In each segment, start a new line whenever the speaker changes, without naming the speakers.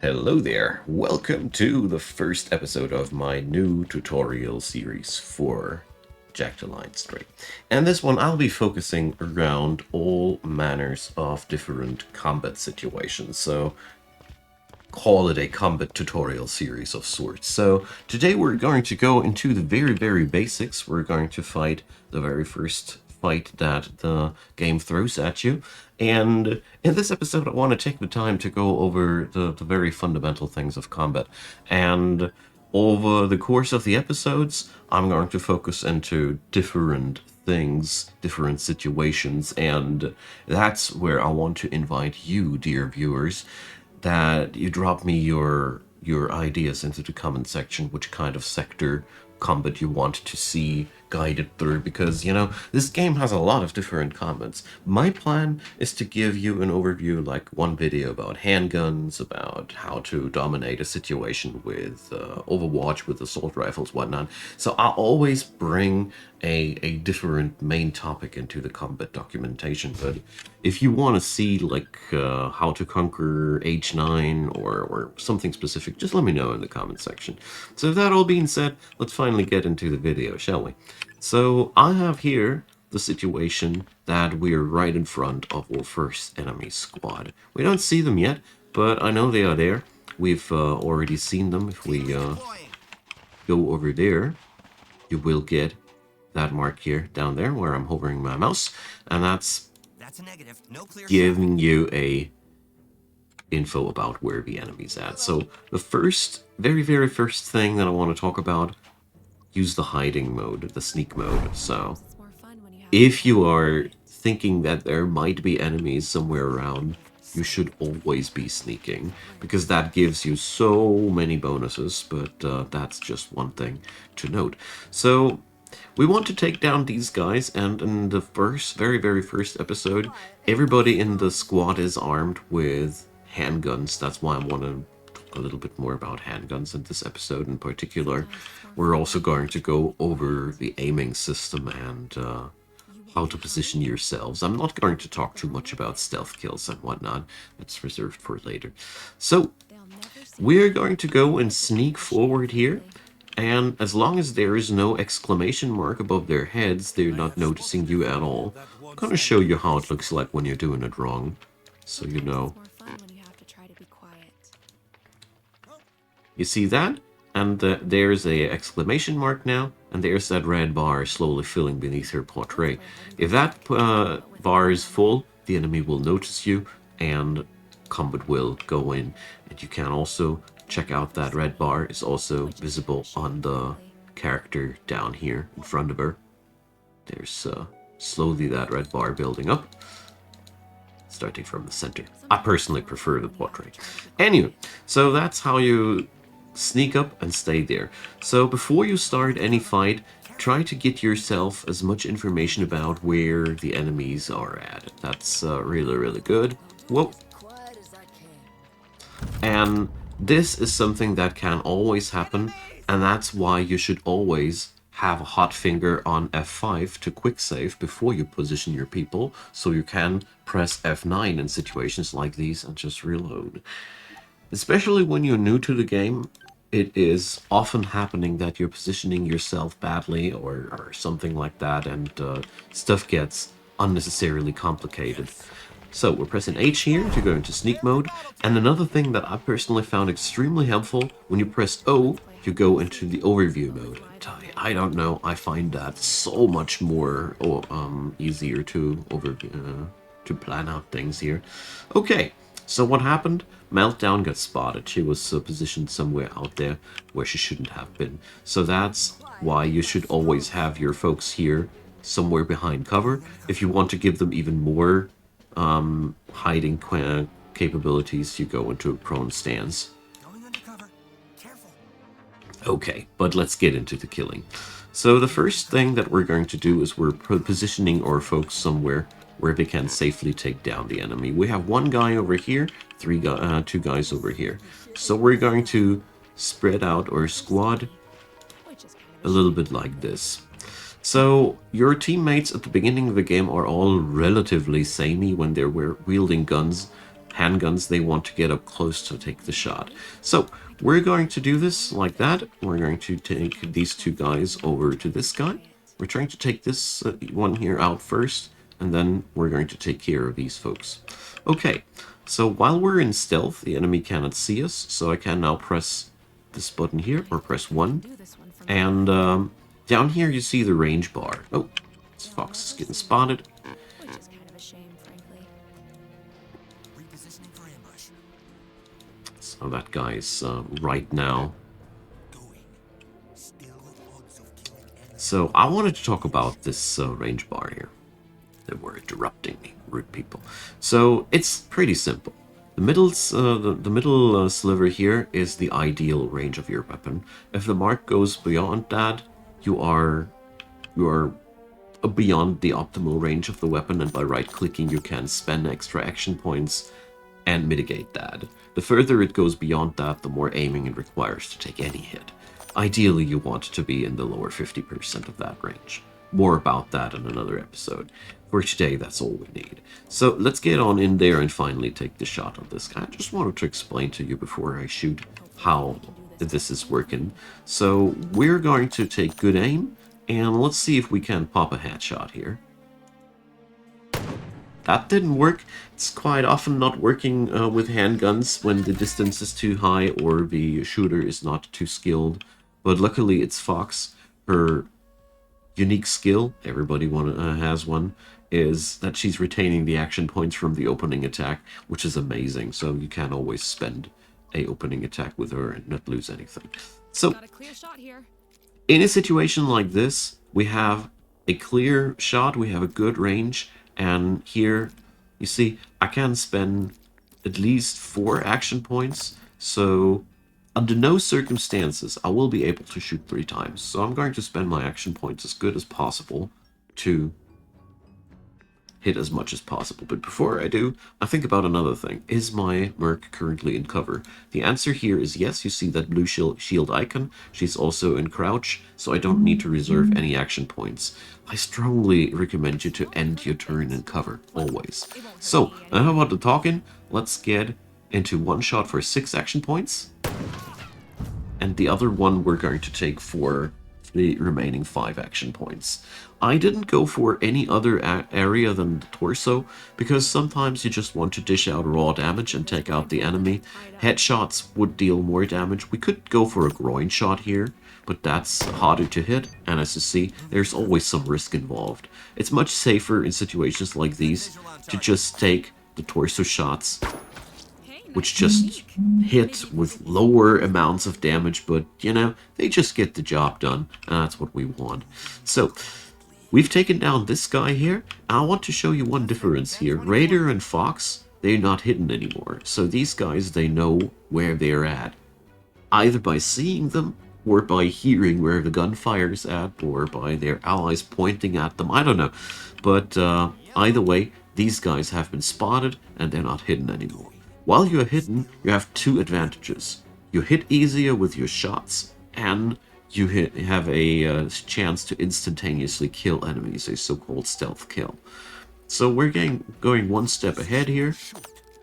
Hello there, welcome to the first episode of my new tutorial series for Jagged Alliance 3. And this one I'll be focusing around all manners of different combat situations, so call it a combat tutorial series of sorts. So today we're going to go into the very basics. We're going to fight the very first fight that the game throws at you. And in this episode, I want to take the time to go over the very fundamental things of combat. And over the course of the episodes, I'm going to focus into different things, different situations, and that's where I want to invite you, dear viewers, that you drop me your ideas into the comment section, which kind of sector combat you want to see guided through, because this game has a lot of different combats. My plan is to give you an overview, like one video about handguns, about how to dominate a situation with Overwatch, with assault rifles, whatnot. So I'll always bring a different main topic into the combat documentation. But if you want to see like how to conquer H9 or something specific, just let me know in the comment section. So with that all being said, let's finally get into the video, shall we? So I have here the situation that we're right in front of our first enemy squad. We don't see them yet, but I know they are there. We've already seen them. If we go over there, you will get that mark here down there where I'm hovering my mouse, and that's
a negative. No clear
giving you a info about where the enemy's at. So the very first thing that I want to talk about, use the hiding mode, the sneak mode. So if you are thinking that there might be enemies somewhere around, you should always be sneaking, because that gives you so many bonuses, but that's just one thing to note. So we want to take down these guys, and in the very first episode, everybody in the squad is armed with handguns. That's why I want to talk a little bit more about handguns in this episode in particular. We're also going to go over the aiming system and how to position yourselves. I'm not going to talk too much about stealth kills and whatnot. That's reserved for later. So we're going to go and sneak forward here. And as long as there is no exclamation mark above their heads, they're not noticing you at all. I'm going to show you how it looks like when you're doing it wrong, so you know. You see that? And there's a exclamation mark now, and there's that red bar slowly filling beneath her portrait. If that bar is full, the enemy will notice you, and combat will go in. And you can also check out that red bar is also visible on the character down here in front of her. There's slowly that red bar building up, starting from the center. I personally prefer the portrait. Anyway, so that's how you sneak up and stay there. So before you start any fight, try to get yourself as much information about where the enemies are at. That's really good. Whoa. And this is something that can always happen, and that's why you should always have a hot finger on F5 to quick save before you position your people, so you can press F9 in situations like these and just reload. Especially when you're new to the game, it is often happening that you're positioning yourself badly or something like that, and stuff gets unnecessarily complicated. So we're pressing H here to go into sneak mode. And another thing that I personally found extremely helpful, when you press O, you go into the overview mode. I don't know, I find that so much more easier to to plan out things here. Okay, so what happened? Meltdown got spotted. She was positioned somewhere out there where she shouldn't have been. So that's why you should always have your folks here somewhere behind cover. If you want to give them even more hiding capabilities, you go into a prone stance. Okay, but let's get into the killing. So the first thing that we're going to do is we're positioning our folks somewhere where they can safely take down the enemy. We have one guy over here, two guys over here. So we're going to spread out our squad a little bit like this. So your teammates at the beginning of the game are all relatively samey when they're wielding guns. handguns, they want to get up close to take the shot. So we're going to do this like that. We're going to take these two guys over to this guy. We're trying to take this one here out first, and then we're going to take care of these folks. Okay, so while we're in stealth, the enemy cannot see us, so I can now press this button here, or press 1. And down here you see the range bar. Oh, this fox is getting spotted.
Which is kind of a shame, frankly. Repositioning for ambush.
So that guy's right now. So I wanted to talk about this range bar here. They were interrupting me, rude people. So it's pretty simple. The middle sliver here is the ideal range of your weapon. If the mark goes beyond that, you are beyond the optimal range of the weapon, and by right-clicking you can spend extra action points and mitigate that. The further it goes beyond that, the more aiming it requires to take any hit. Ideally, you want to be in the lower 50% of that range. More about that in another episode. For today, that's all we need. So let's get on in there and finally take the shot on this guy. I just wanted to explain to you before I shoot how this is working. So we're going to take good aim, and let's see if we can pop a headshot here. That didn't work. It's quite often not working with handguns when the distance is too high or the shooter is not too skilled. But luckily it's Fox. Her unique skill, everybody has one, is that she's retaining the action points from the opening attack, which is amazing. So you can always spend a opening attack with her and not lose anything. So
Got a clear shot here.
In a situation like this, we have a clear shot, we have a good range, and here, you see, I can spend at least 4 action points, so under no circumstances I will be able to shoot 3 times. So I'm going to spend my action points as good as possible to hit as much as possible. But before I do, I think about another thing. Is my merc currently in cover? The answer here is yes. You see that blue shield icon. She's also in crouch, so I don't need to reserve any action points. I strongly recommend you to end your turn in cover, always. So, how about the talking? Let's get into one shot for 6 action points. And the other one we're going to take for the remaining 5 action points. I didn't go for any other area than the torso, because sometimes you just want to dish out raw damage and take out the enemy. Headshots would deal more damage. We could go for a groin shot here, but that's harder to hit, and as you see, there's always some risk involved. It's much safer in situations like these to just take the torso shots, which just hit with lower amounts of damage, but, you know, they just get the job done, and that's what we want. So, we've taken down this guy here. I want to show you one difference here. Raider and Fox, they're not hidden anymore. So these guys, they know where they're at, either by seeing them, or by hearing where the gunfire's at, or by their allies pointing at them. I don't know. But either way, these guys have been spotted, and they're not hidden anymore. While you're hidden, you have 2 advantages. You hit easier with your shots, and you have a chance to instantaneously kill enemies, a so-called stealth kill. So we're going one step ahead here,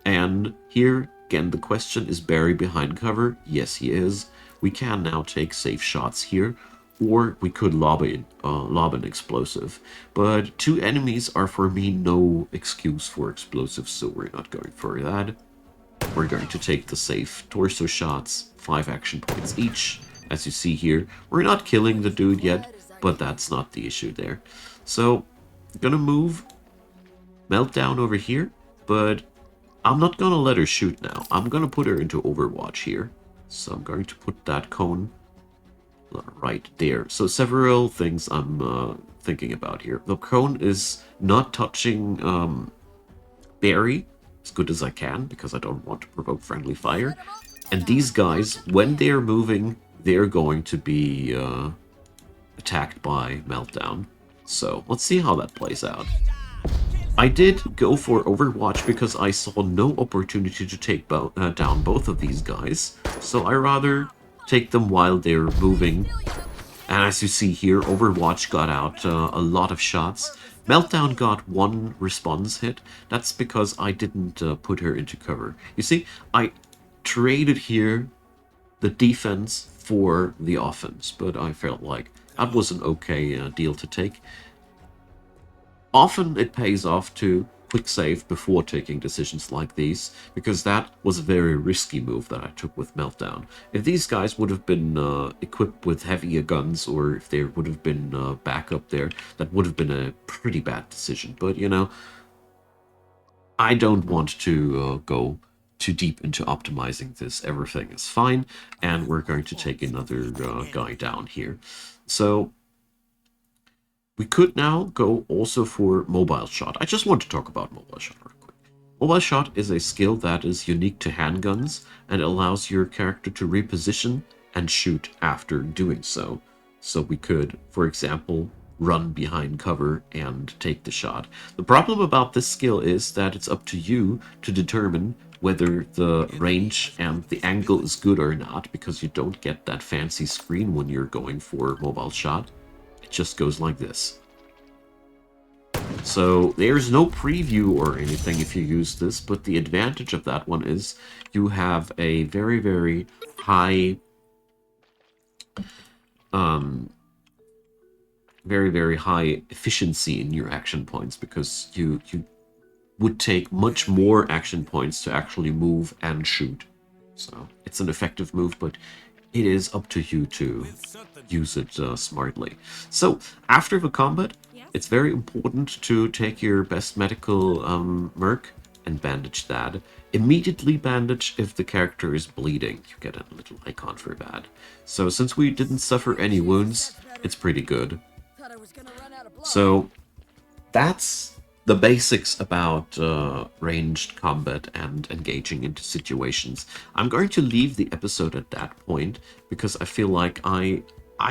and here, again, the question, is Barry behind cover? Yes, he is. We can now take safe shots here, or we could lob an explosive. But 2 enemies are, for me, no excuse for explosives, so we're not going for that. We're going to take the safe torso shots, 5 action points each. As you see here, we're not killing the dude yet, but that's not the issue there. So, I'm gonna move Meltdown over here, but I'm not gonna let her shoot now. I'm gonna put her into Overwatch here. So I'm going to put that cone right there. So several things I'm thinking about here. The cone is not touching Barry as good as I can, because I don't want to provoke friendly fire. And these guys, when they're moving, they're going to be attacked by Meltdown. So let's see how that plays out. I did go for Overwatch because I saw no opportunity to take down both of these guys. So I rather take them while they're moving. And as you see here, Overwatch got out a lot of shots. Meltdown got one response hit. That's because I didn't put her into cover. You see, I traded here the defense for the offense, but I felt like that was an okay deal to take. Often it pays off to quick save before taking decisions like these, because that was a very risky move that I took with Meltdown. If these guys would have been equipped with heavier guns, or if there would have been backup there, that would have been a pretty bad decision. But, you know, I don't want to go too deep into optimizing this. Everything is fine, and we're going to take another guy down here. So we could now go also for Mobile Shot. I just want to talk about Mobile Shot real quick. Mobile Shot is a skill that is unique to handguns and allows your character to reposition and shoot after doing so. So we could, for example, run behind cover and take the shot. The problem about this skill is that it's up to you to determine whether the range and the angle is good or not, because you don't get that fancy screen when you're going for Mobile Shot. It just goes like this. So there's no preview or anything if you use this, but the advantage of that one is you have a very, very high, very, very high efficiency in your action points, because you would take much more action points to actually move and shoot. So it's an effective move, but it is up to you to use it smartly. So after the combat, it's very important to take your best medical merc and bandage that. Immediately bandage if the character is bleeding. You get a little icon for that. So since we didn't suffer any wounds, it's pretty good. So that's the basics about ranged combat and engaging into situations. I'm going to leave the episode at that point, because I feel like I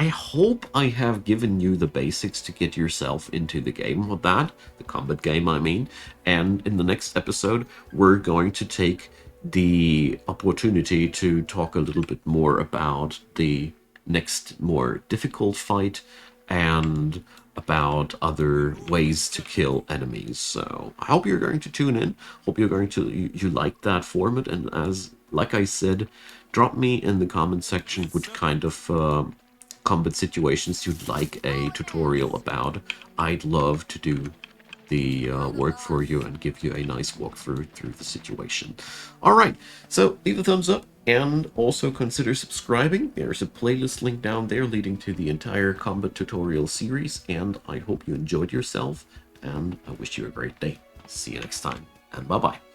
hope I have given you the basics to get yourself into the game with that, the combat game I mean, and in the next episode we're going to take the opportunity to talk a little bit more about the next more difficult fight and about other ways to kill enemies. So I hope you're going to tune in. Hope you're going to you like that format, and as like I said, drop me in the comment section which kind of combat situations you'd like a tutorial about. I'd love to do the work for you and give you a nice walkthrough through the situation. Alright, so leave a thumbs up and also consider subscribing. There's a playlist link down there leading to the entire combat tutorial series, and I hope you enjoyed yourself, and I wish you a great day. See you next time, and bye-bye.